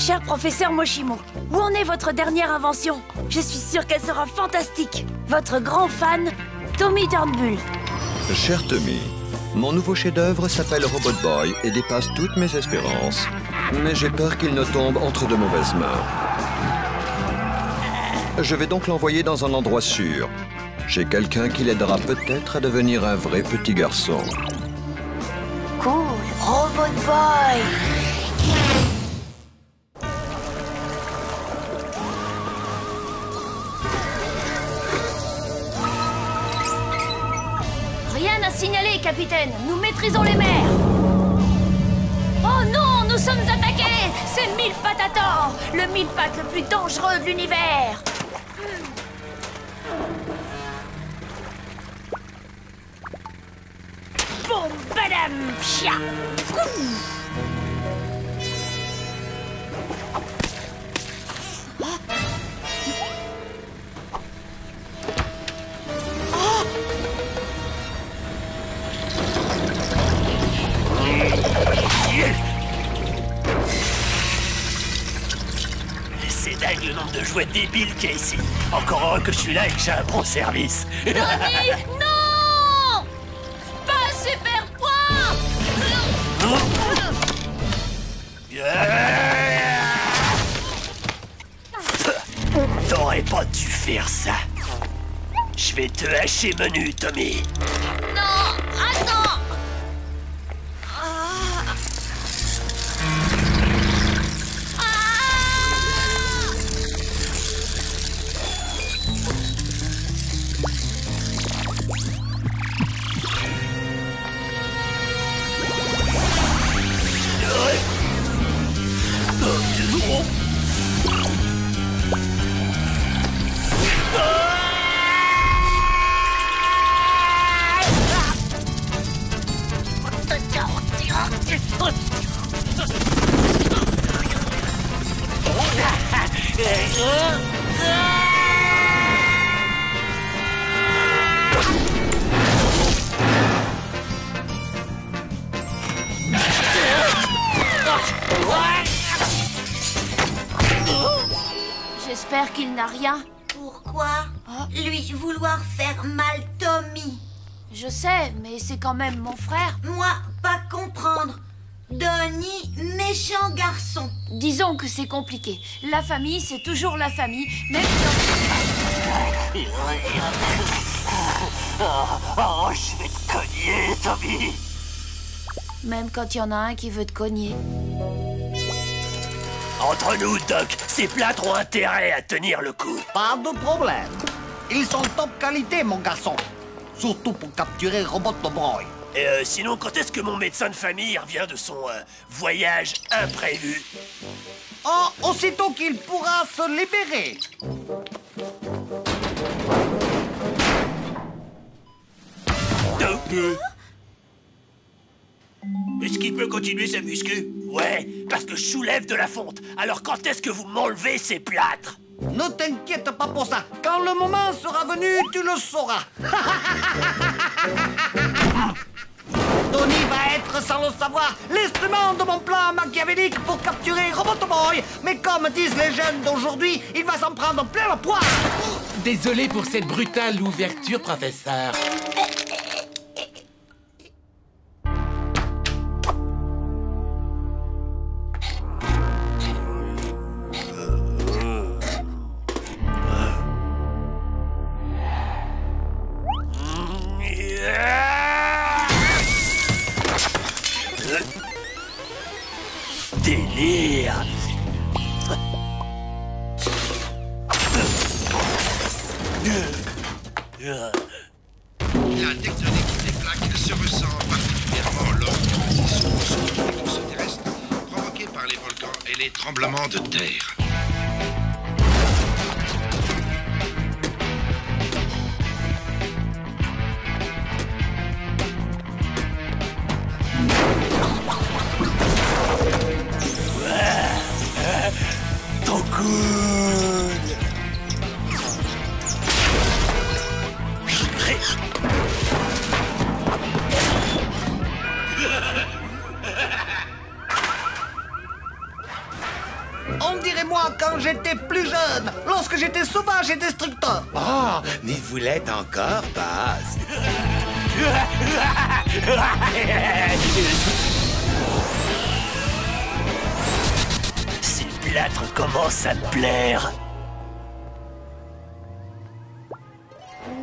Cher professeur Moshimo, où en est votre dernière invention? Je suis sûre qu'elle sera fantastique. Votre grand fan, Tommy Turnbull. Cher Tommy, mon nouveau chef-d'œuvre s'appelle Robot Boy et dépasse toutes mes espérances. Mais j'ai peur qu'il ne tombe entre de mauvaises mains. Je vais donc l'envoyer dans un endroit sûr. Chez quelqu'un qui l'aidera peut-être à devenir un vrai petit garçon. Cool, Robot Boy. Rien à signaler, capitaine. Nous maîtrisons les mers. Oh non, nous sommes attaqués. C'est Mille-Pattes-Hator, le mille-pattes le plus dangereux de l'univers. Boum, badam, pia. C'est dingue le nombre de jouets débiles qu'il y a ici. Encore heureux que je suis là et que j'ai un bon service. Tommy, non! Pas super point! T'aurais pas dû faire ça. Je vais te hacher menu, Tommy. Non, attends! J'espère qu'il n'a rien. Pourquoi lui vouloir faire mal, Tommy? Je sais, mais c'est quand même mon frère. Moi, pas comprendre. Donnie, méchant garçon. Disons que c'est compliqué. La famille, c'est toujours la famille, même si Oh, je vais te cogner, Tommy. même quand il y en a un qui veut te cogner. Entre nous, Doc, ces plâtres ont intérêt à tenir le coup. Pas de problème. Ils sont top qualité, mon garçon. Surtout pour capturer Robot Boy. Et sinon, quand est-ce que mon médecin de famille revient de son voyage imprévu? Oh, aussitôt qu'il pourra se libérer. Est-ce qu'il peut continuer sa muscu? Ouais, parce que je soulève de la fonte. Alors quand est-ce que vous m'enlevez ces plâtres? Ne t'inquiète pas pour ça. Quand le moment sera venu, tu le sauras. Tony va être, sans le savoir, l'instrument de mon plan machiavélique pour capturer Robot Boy. Mais comme disent les jeunes d'aujourd'hui, il va s'en prendre plein la poire. Désolé pour cette brutale ouverture, professeur. Délire. La tectonique des plaques se ressent particulièrement lors des transitions sur les forces terrestres provoquées par les volcans et les tremblements de terre. Trop cool. On dirait moi quand j'étais plus jeune, lorsque j'étais sauvage et destructeur. Oh, mais vous l'êtes encore, Buzz. Ces plâtres commencent à me plaire.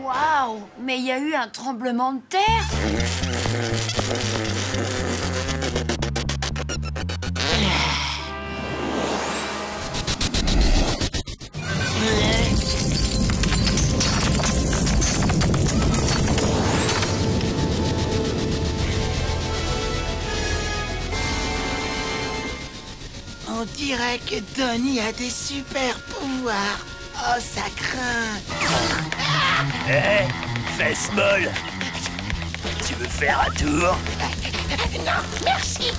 Waouh! Mais il y a eu un tremblement de terre? On dirait que Donnie a des super pouvoirs. Oh, ça craint. Hé, fesse molle. Tu veux faire un tour? Non, merci.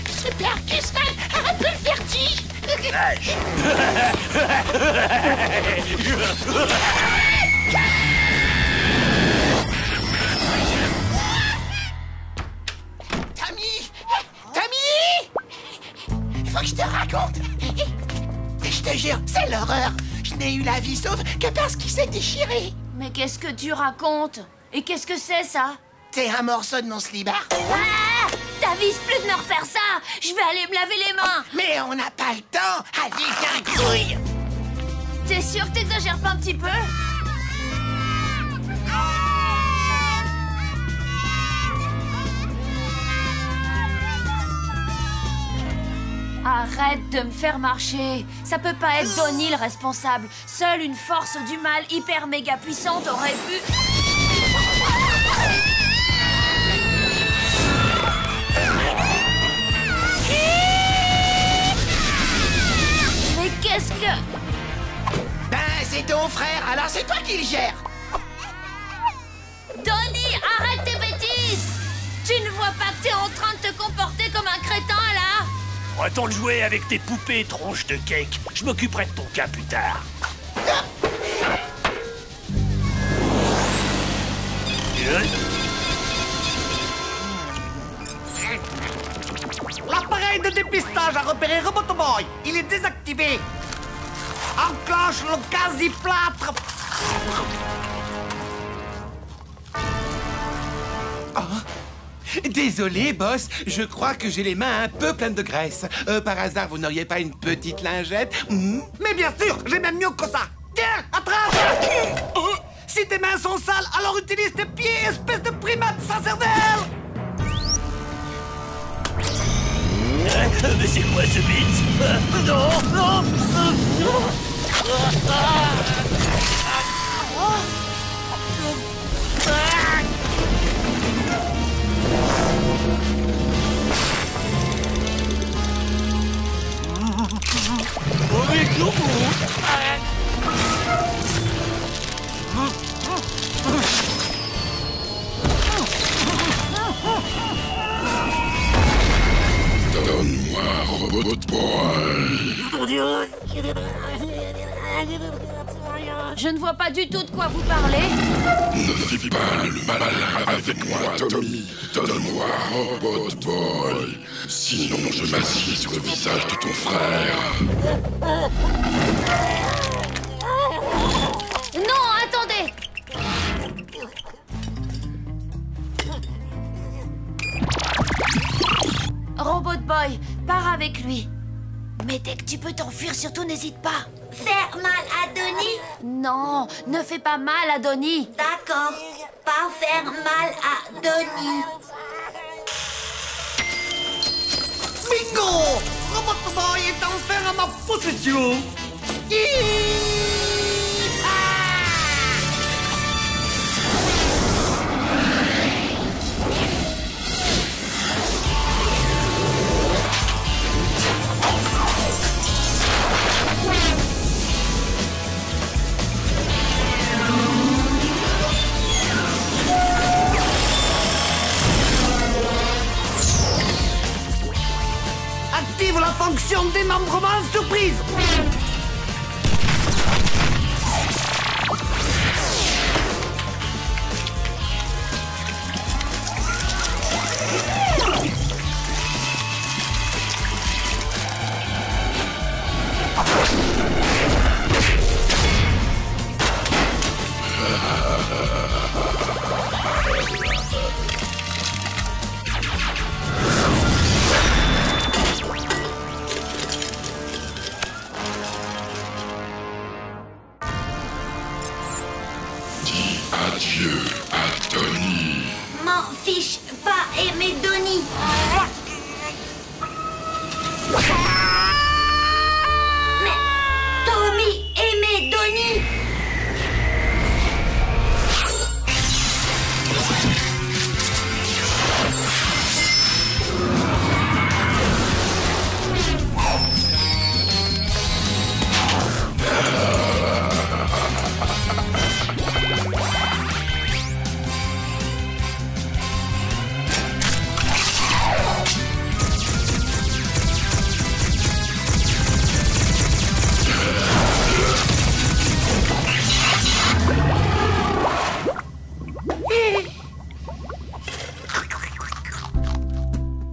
Super Guzman a un peu le vertige. Vache. Tommy! Tommy! Faut que je te raconte. Je te jure, c'est l'horreur. Je n'ai eu la vie sauve que parce qu'il s'est déchiré. Mais qu'est-ce que tu racontes? Et qu'est-ce que c'est, ça? C'est un morceau de mon slibard. Ah! T'avises plus de me refaire ça! Je vais aller me laver les mains! Mais on n'a pas le temps. Allez, un couille. T'es sûr que t'exagères pas un petit peu? Arrête de me faire marcher. Ça peut pas être Donnie le responsable. Seule une force du mal hyper méga puissante aurait pu... Mais qu'est-ce que... Ben, c'est ton frère, alors c'est toi qui le gères. Donnie, arrête tes bêtises! Tu ne vois pas que t'es en train de te comporter comme un crétin, là? Retourne jouer avec tes poupées, tronche de cake. Je m'occuperai de ton cas plus tard. L'appareil de dépistage a repéré Robotoboy. Il est désactivé. Enclenche le quasi-plâtre. Désolé, boss, je crois que j'ai les mains un peu pleines de graisse. Par hasard, vous n'auriez pas une petite lingette? Mais bien sûr, j'ai même mieux que ça. Tiens, attrape. Si tes mains sont sales, alors utilise tes pieds, espèce de primate sans cervelle. Mais c'est quoi ce beat? Non, non, non. Donne-moi Robotboy. Je ne vois pas du tout de quoi vous parlez. Ne fais pas le malin avec moi, Tommy. Donne-moi Robotboy. Sinon, je m'assieds sur le visage de ton frère. Non, attendez! Robot Boy, pars avec lui. Mais dès que tu peux t'enfuir, surtout n'hésite pas. Faire mal à Donnie? Non, ne fais pas mal à Donnie. D'accord. Pas faire mal à Donnie. Bingo! Robotoboy est enfin à ma possession. Active la fonction démembrement surprise. adieu à Tony. M'en fiche pas aimer Donnie. Mais Tommy aimait Donnie.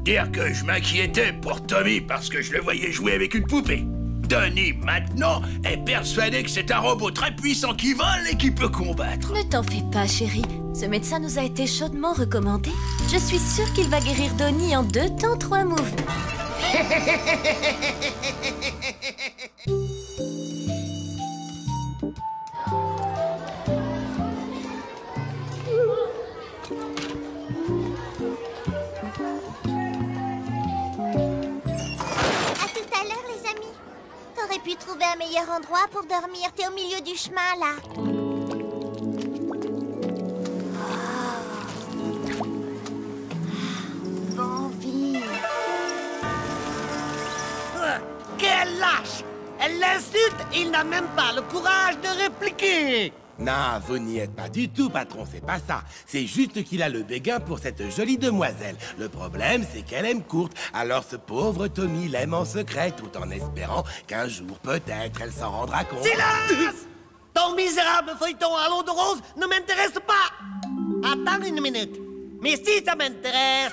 Dire que je m'inquiétais pour Tommy parce que je le voyais jouer avec une poupée. Donnie, maintenant, est persuadé que c'est un robot très puissant qui vole et qui peut combattre. Ne t'en fais pas, chérie. Ce médecin nous a été chaudement recommandé. Je suis sûre qu'il va guérir Donnie en 2 temps 3 mouvements. T'aurais pu trouver un meilleur endroit pour dormir. T'es au milieu du chemin, là. Bambi. Quelle lâche! Elle l'insulte, il n'a même pas le courage de répliquer. Non, vous n'y êtes pas du tout, patron, c'est pas ça. C'est juste qu'il a le béguin pour cette jolie demoiselle. Le problème, c'est qu'elle aime courte. Alors ce pauvre Tommy l'aime en secret, tout en espérant qu'un jour, peut-être, elle s'en rendra compte. Silence! Ton misérable feuilleton à l'eau de rose ne m'intéresse pas. Attends une minute. Mais si ça m'intéresse,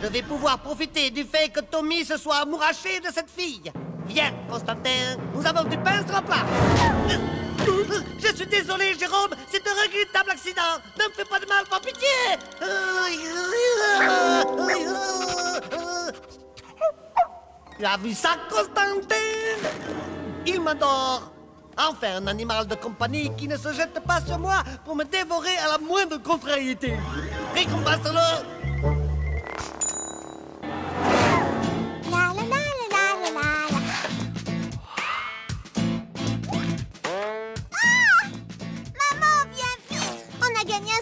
je vais pouvoir profiter du fait que Tommy se soit amouraché de cette fille. Viens, Constantin, nous avons du pain sur le plat. Je suis désolé, Jérôme, c'est un regrettable accident. Ne me fais pas de mal, par pitié. Tu as vu ça, Constantin? Il m'adore. Enfin, un animal de compagnie qui ne se jette pas sur moi pour me dévorer à la moindre contrariété. Récompense-le.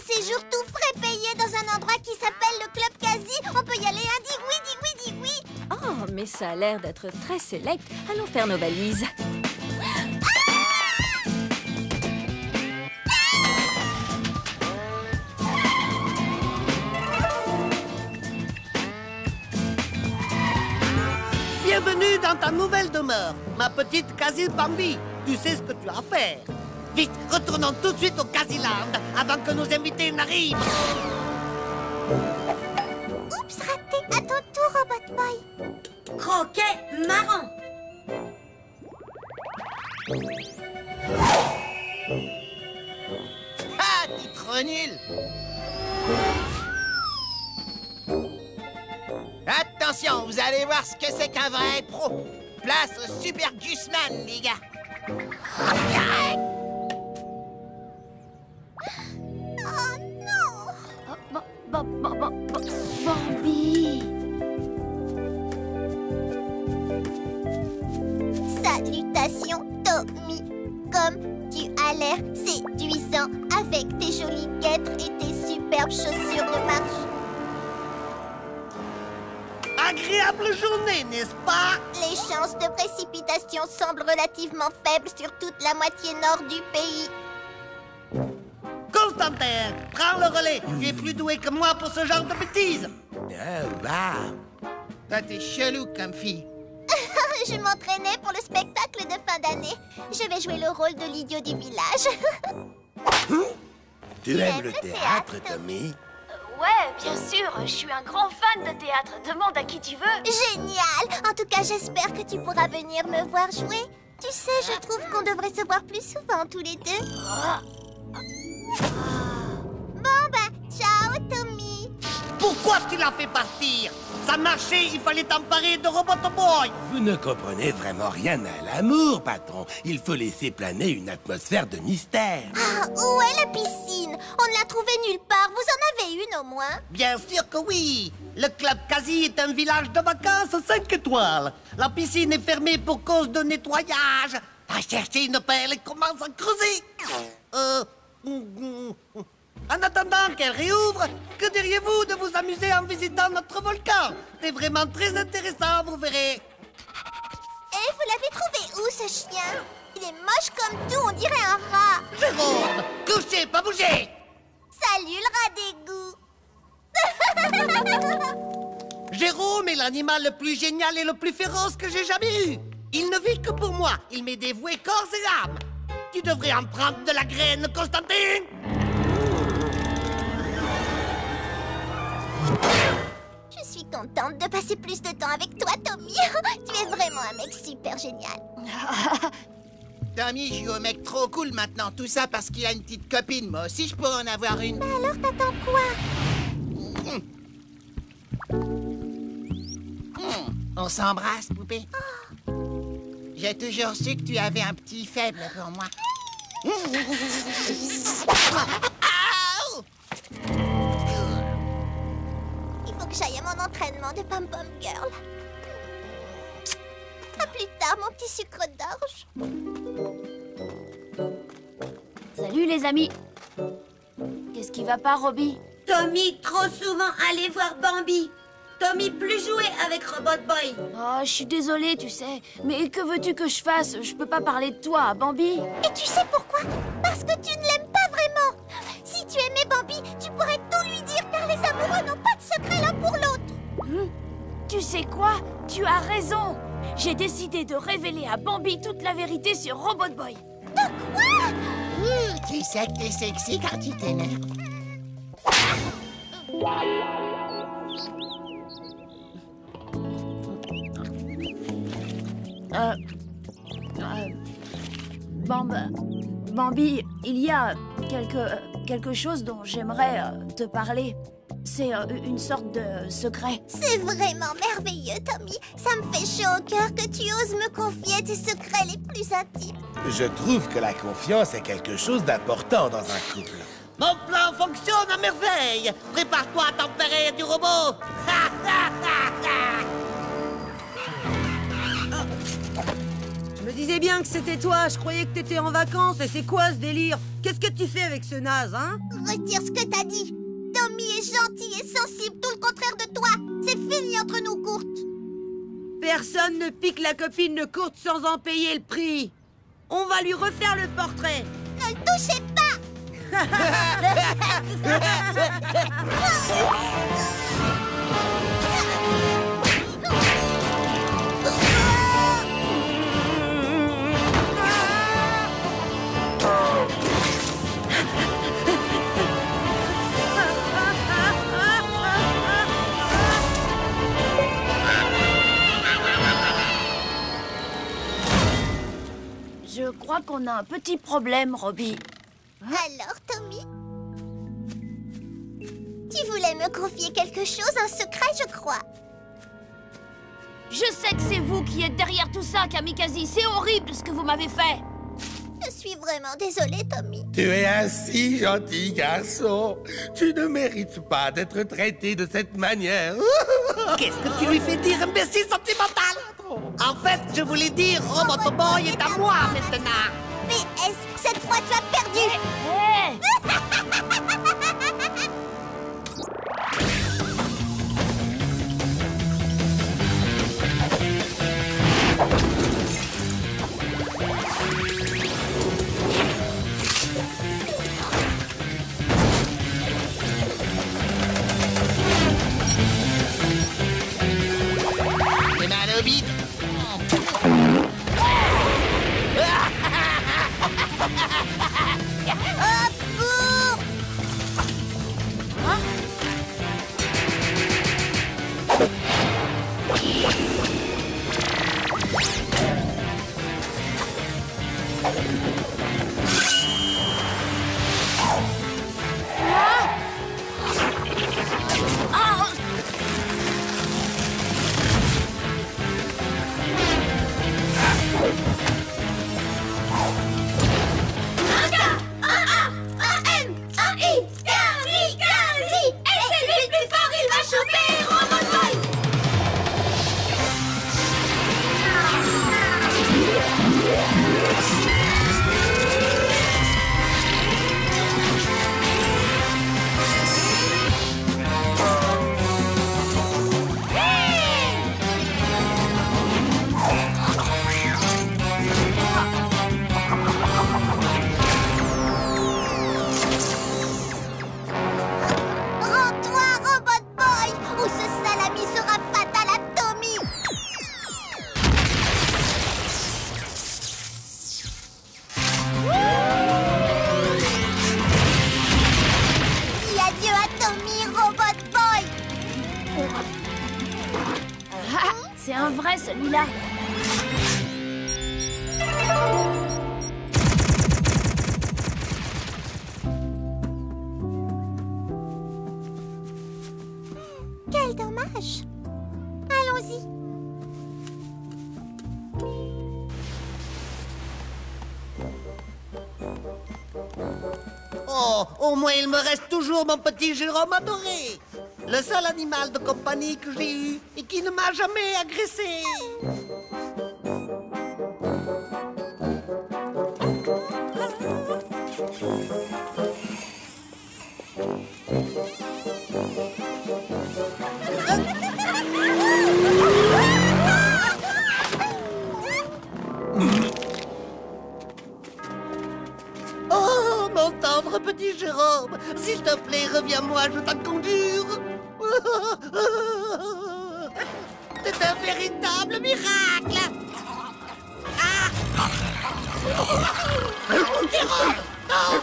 Séjour tout frais payé dans un endroit qui s'appelle le Club Quasi. On peut y aller, hein? Dis oui, dis oui, dis oui. Oh, mais ça a l'air d'être très sélect. Allons faire nos valises. Bienvenue dans ta nouvelle demeure, ma petite Quasi Bambi. Tu sais ce que tu as à faire. Vite, retournons tout de suite au Quasiland avant que nos invités n'arrivent. Oups, raté. À ton tour, Robot Boy. Croquet marrant. Ah, t'es trop nul. Attention, vous allez voir ce que c'est qu'un vrai pro. Place au Super Gusman, les gars. Oh non! Bambi! Salutations, Tommy. Comme tu as l'air séduisant avec tes jolis guêtres et tes superbes chaussures de marche. Agréable journée, n'est-ce pas? Les chances de précipitation semblent relativement faibles sur toute la moitié nord du pays. Constantin, prends le relais. Tu es plus doué que moi pour ce genre de bêtises. Oh, wow. Toi, t'es chelou comme fille. Je m'entraînais pour le spectacle de fin d'année. Je vais jouer le rôle de l'idiot du village. Tu aimes le théâtre, Tommy? Ouais, bien sûr, je suis un grand fan de théâtre. Demande à qui tu veux. Génial! En tout cas, j'espère que tu pourras venir me voir jouer. Tu sais, je trouve qu'on devrait se voir plus souvent tous les deux. Bon, bah, ciao, Tommy. Pour Pourquoi tu l'as fait partir? Ça marchait, il fallait t'emparer de Robot Boy. Vous ne comprenez vraiment rien à l'amour, patron. Il faut laisser planer une atmosphère de mystère. Ah, où est la piscine? On ne l'a trouvée nulle part. Vous en avez une au moins? Bien sûr que oui. Le Club Quasi est un village de vacances 5 étoiles. La piscine est fermée pour cause de nettoyage. Va chercher une pelle et commence à creuser. En attendant qu'elle réouvre, que diriez-vous de vous amuser en visitant notre volcan? C'est vraiment très intéressant, vous verrez. Et vous l'avez trouvé où, ce chien? Il est moche comme tout, on dirait un rat. Jérôme, couchez, pas bouger. Salut, le rat d'égout. Jérôme est l'animal le plus génial et le plus féroce que j'ai jamais eu. Il ne vit que pour moi. Il m'est dévoué corps et âme. Tu devrais en prendre de la graine, Constantine. Je suis contente de passer plus de temps avec toi, Tommy. Tu es vraiment un mec super génial. Tommy joue au mec trop cool maintenant. Tout ça parce qu'il a une petite copine. Moi aussi, je pourrais en avoir une. Bah alors, t'attends quoi? On s'embrasse, poupée. J'ai toujours su que tu avais un petit faible pour moi. Il faut que j'aille à mon entraînement de pom-pom girl. À plus tard, mon petit sucre d'orge. Salut les amis. Qu'est-ce qui va pas, Robbie? Tommy, trop souvent aller voir Bambi. Tommy, plus jouer avec Robot Boy. Oh, je suis désolée, tu sais. Mais que veux-tu que je fasse? Je peux pas parler de toi à Bambi. Et tu sais pourquoi? Parce que tu ne l'aimes pas vraiment. Si tu aimais Bambi, tu pourrais tout lui dire car les amoureux n'ont pas de secret l'un pour l'autre. Tu sais quoi? Tu as raison. J'ai décidé de révéler à Bambi toute la vérité sur Robot Boy. De quoi? Tu sais que t'es sexy quand tu t'énerves. Bambi, il y a quelque chose dont j'aimerais te parler. C'est une sorte de secret. C'est vraiment merveilleux, Tommy. Ça me fait chaud au cœur que tu oses me confier tes secrets les plus intimes. Je trouve que la confiance est quelque chose d'important dans un couple. Mon plan fonctionne à merveille. Prépare-toi à tempérer du robot. Je me disais bien que c'était toi. Je croyais que t'étais en vacances. Et c'est quoi ce délire? Qu'est-ce que tu fais avec ce naze, hein? Retire ce que t'as dit. Tommy est gentil et sensible, tout le contraire de toi. C'est fini entre nous, Kurt. Personne ne pique la copine de Kurt sans en payer le prix. On va lui refaire le portrait. Ne le touchez pas. Je crois qu'on a un petit problème, Robbie. Alors, Tommy? Tu voulais me confier quelque chose, un secret, je crois. Je sais que c'est vous qui êtes derrière tout ça, Kamikaze. C'est horrible ce que vous m'avez fait. Je suis vraiment désolée, Tommy. Tu es un si gentil garçon. Tu ne mérites pas d'être traité de cette manière. Qu'est-ce que tu lui fais dire, imbécile sentimental? En fait, je voulais dire, Robot Boy est à moi maintenant. Mais est-ce cette fois tu as perdu? Hey! Les mains au bide. Oh, Kamikaze! Et c'est lui le plus fort, il va choper Robot Boy! Rends-toi, Robot Boy, ou ce salami sera fatal à Tommy. Dis adieu à Tommy, Robot Boy. Ah, c'est un vrai celui-là. Quel dommage. Allons-y. Oh, au moins il me reste toujours mon petit Jérôme adoré. Le seul animal de compagnie que j'ai eu et qui ne m'a jamais agressé. Oh, mon tendre petit Jérôme, s'il te plaît, reviens-moi, je t'en conjure. C'est un véritable miracle. Ah. Jérôme, non.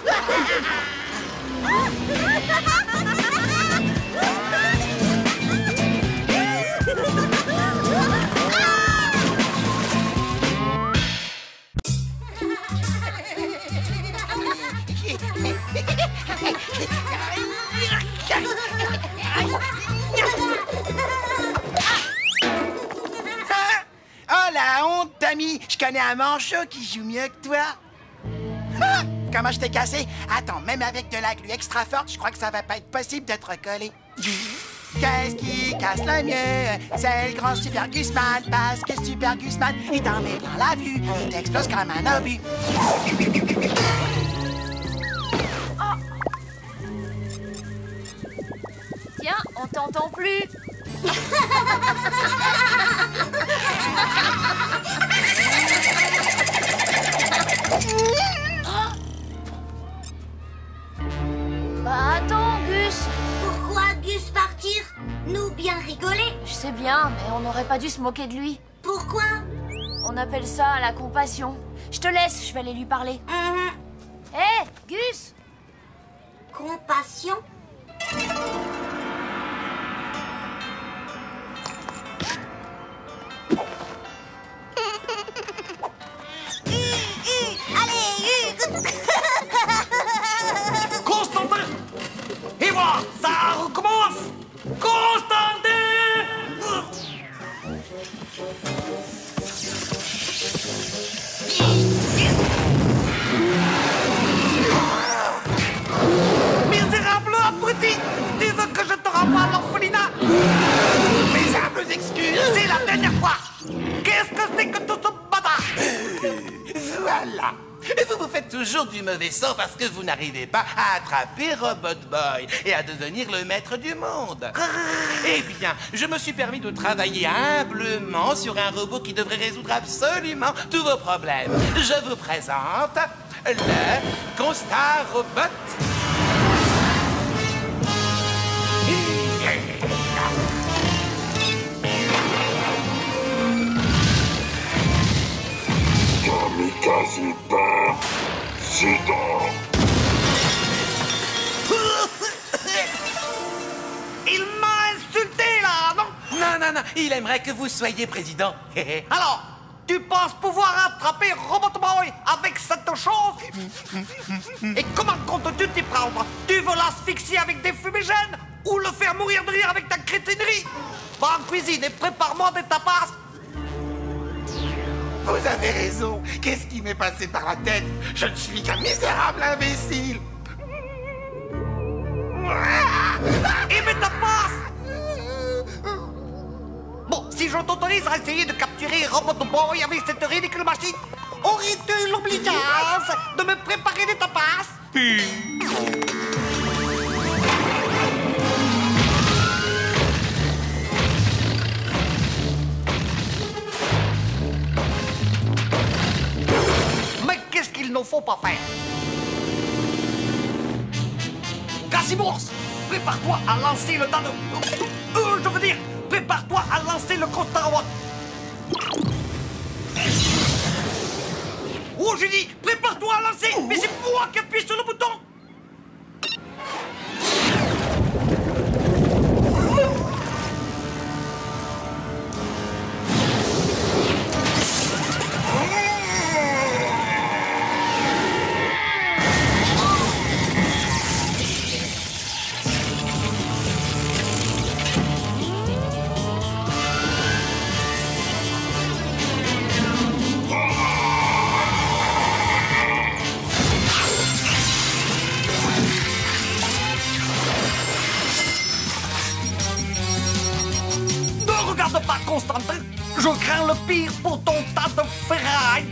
Oh la honte, Tommy! Je connais un manchot qui joue mieux que toi. Ah! Comment je t'ai cassé? Attends, même avec de la glu extra forte, je crois que ça va pas être possible de te recoller. Qu'est-ce qui casse le mieux? C'est le grand Super Gusman, parce que Super Gusman, il t'en met plein la vue, il t'explose comme un obus. Tiens, on t'entend plus. Bah attends, Gus. Pourquoi Gus partir? Nous bien rigoler? Je sais bien, mais on n'aurait pas dû se moquer de lui. Pourquoi? On appelle ça la compassion. Je te laisse, je vais aller lui parler. Hé, Gus! Compassion? Constantin! Et voilà, ça recommence! Constantin! Misérable abruti! Dis que je te renvoie à l'orphelinat! Mes humbles excuses! C'est la dernière fois! Qu'est-ce que c'est que tout ce bazar? Voilà. Et vous vous faites toujours du mauvais sang parce que vous n'arrivez pas à attraper Robot Boy et à devenir le maître du monde. Eh bien, je me suis permis de travailler humblement sur un robot qui devrait résoudre absolument tous vos problèmes. Je vous présente le Constar Robot. Kamikaze perd. Sidor. Il m'a insulté, là, non? Non, il aimerait que vous soyez président. Alors, tu penses pouvoir attraper Robot Boy avec cette chose? Et comment comptes-tu t'y prendre? Tu veux l'asphyxier avec des fumigènes? Ou le faire mourir de rire avec ta crétinerie? Va en cuisine et prépare-moi des tapas. Vous avez raison. Qu'est-ce qui m'est passé par la tête? Je ne suis qu'un misérable imbécile. Et mais ta passe! Bon, si je t'autorise à essayer de capturer Robot Boy avec cette ridicule machine, aurais-tu l'obligeance de me préparer des tapas? Mais qu'est-ce qu'il ne faut pas faire? Casimos, prépare-toi à lancer le dado. Je veux dire, prépare-toi à lancer le Constarobot. Oh, j'ai dit, prépare-toi à lancer, mais c'est moi qui appuie sur le bouton. Regarde pas, Constantin. Je crains le pire pour ton tas de ferraille.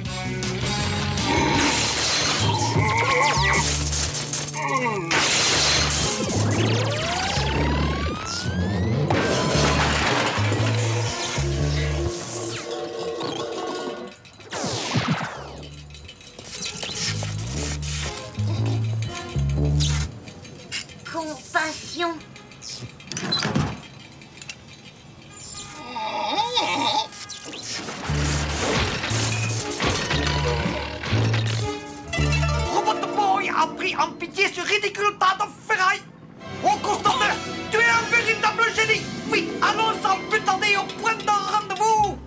Compassion. Robot Boy a pris en pitié ce ridicule tas de ferraille. Oh, Constantin, tu es un véritable génie. Vite, allons sans plus tarder au point d'un rendez-vous.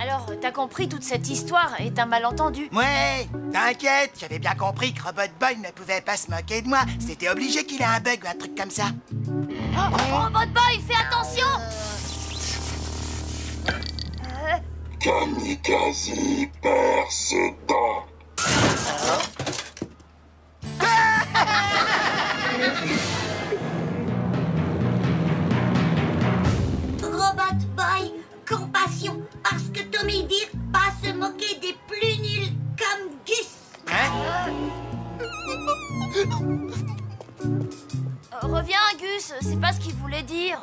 Alors, t'as compris, toute cette histoire est un malentendu. Ouais, t'inquiète, j'avais bien compris que Robot Boy ne pouvait pas se moquer de moi. C'était obligé qu'il ait un bug ou un truc comme ça. Oh, Robot Boy, fais attention! Kamikaze perd ses dents. Robot Boy, compassion, parce que Tommy dit pas se moquer des plus nuls comme Gus. Reviens, Gus, c'est pas ce qu'il voulait dire.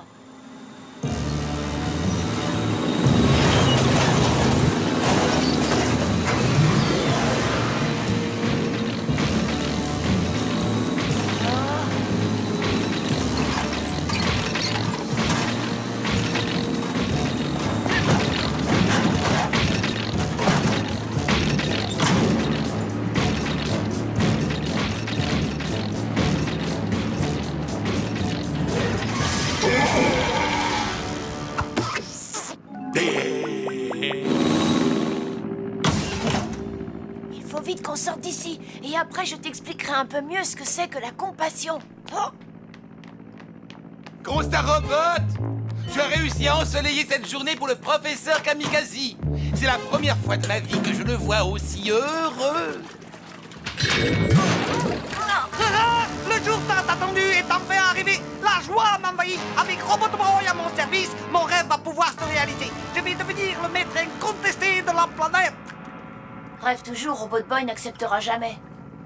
Il faut vite qu'on sorte d'ici, et après je t'expliquerai un peu mieux ce que c'est que la compassion. Oh, Constarobot! Tu as réussi à ensoleiller cette journée pour le professeur Kamikaze. C'est la première fois de ma vie que je le vois aussi heureux. Le jour tant attendu est enfin arrivé. La joie m'envahit. Avec Robot Boy à mon service, mon rêve va pouvoir se réaliser. Je vais devenir le maître incontesté de la planète. rêve toujours, Robot Boy n'acceptera jamais.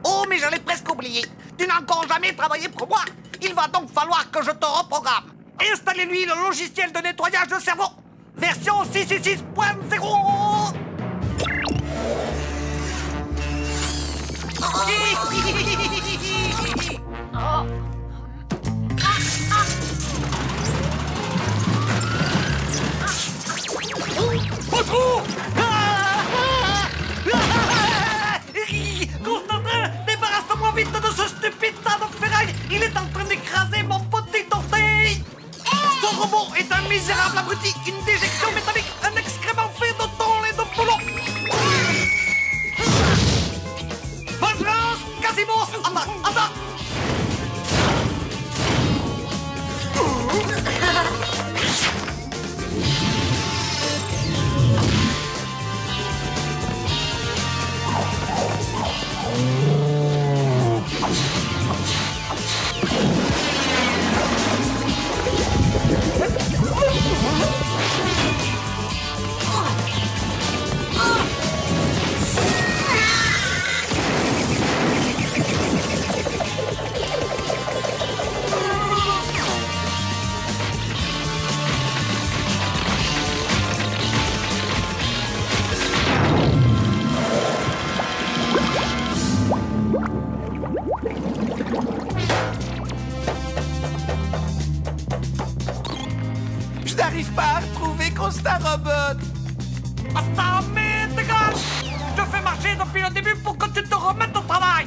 Oh, mais j'allais presque oublier. Tu n'as encore jamais travaillé pour moi. Il va donc falloir que je te reprogramme. Installez-lui le logiciel de nettoyage de cerveau. Version 666.0. Oh. Retrouve! Constantin, débarrasse-moi vite de ce stupide tas de ferraille. Il est en train d'écraser mon petit orteil. Ce robot est un misérable abruti, une déjection métallique, un excrément fait de thon et de boulot. Bonne chance, Casimos. Attends. depuis le début pour que tu te remettes au travail.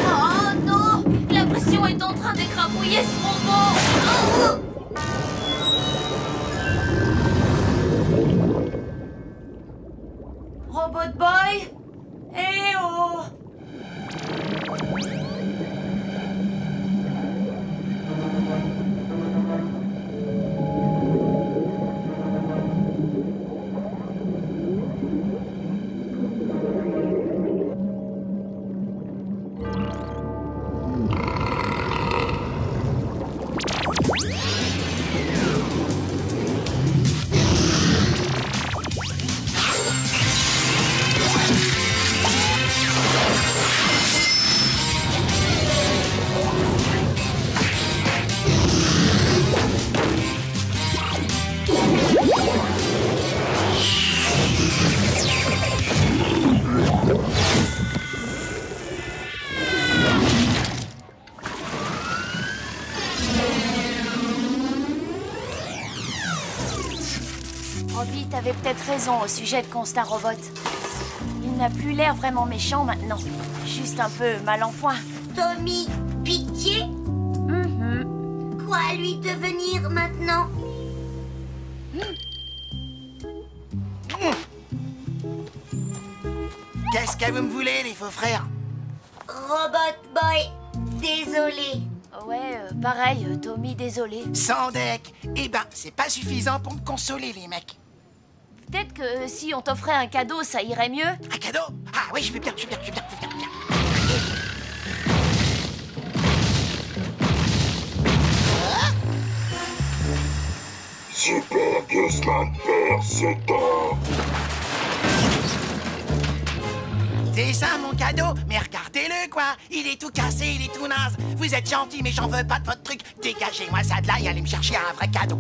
Oh non! La pression est en train d'écrabouiller ce robot! Robot Boy? Eh oh! Robbie, t'avais peut-être raison au sujet de Constant Robot. Il n'a plus l'air vraiment méchant maintenant. Juste un peu mal en point. Tommy, pitié? Quoi lui devenir maintenant? Qu'est-ce que vous me voulez, les faux frères? Robot Boy, désolé. Ouais, pareil, Tommy, désolé. Sans deck. Eh ben, c'est pas suffisant pour me consoler, les mecs. Peut-être que si on t'offrait un cadeau, ça irait mieux. Un cadeau? Ah oui, je vais bien. Super Guzman perd ses dents. C'est ça, mon cadeau? Mais regardez-le, quoi. Il est tout cassé, il est tout naze. Vous êtes gentil, mais j'en veux pas de votre truc. Dégagez-moi ça de là et allez me chercher un vrai cadeau.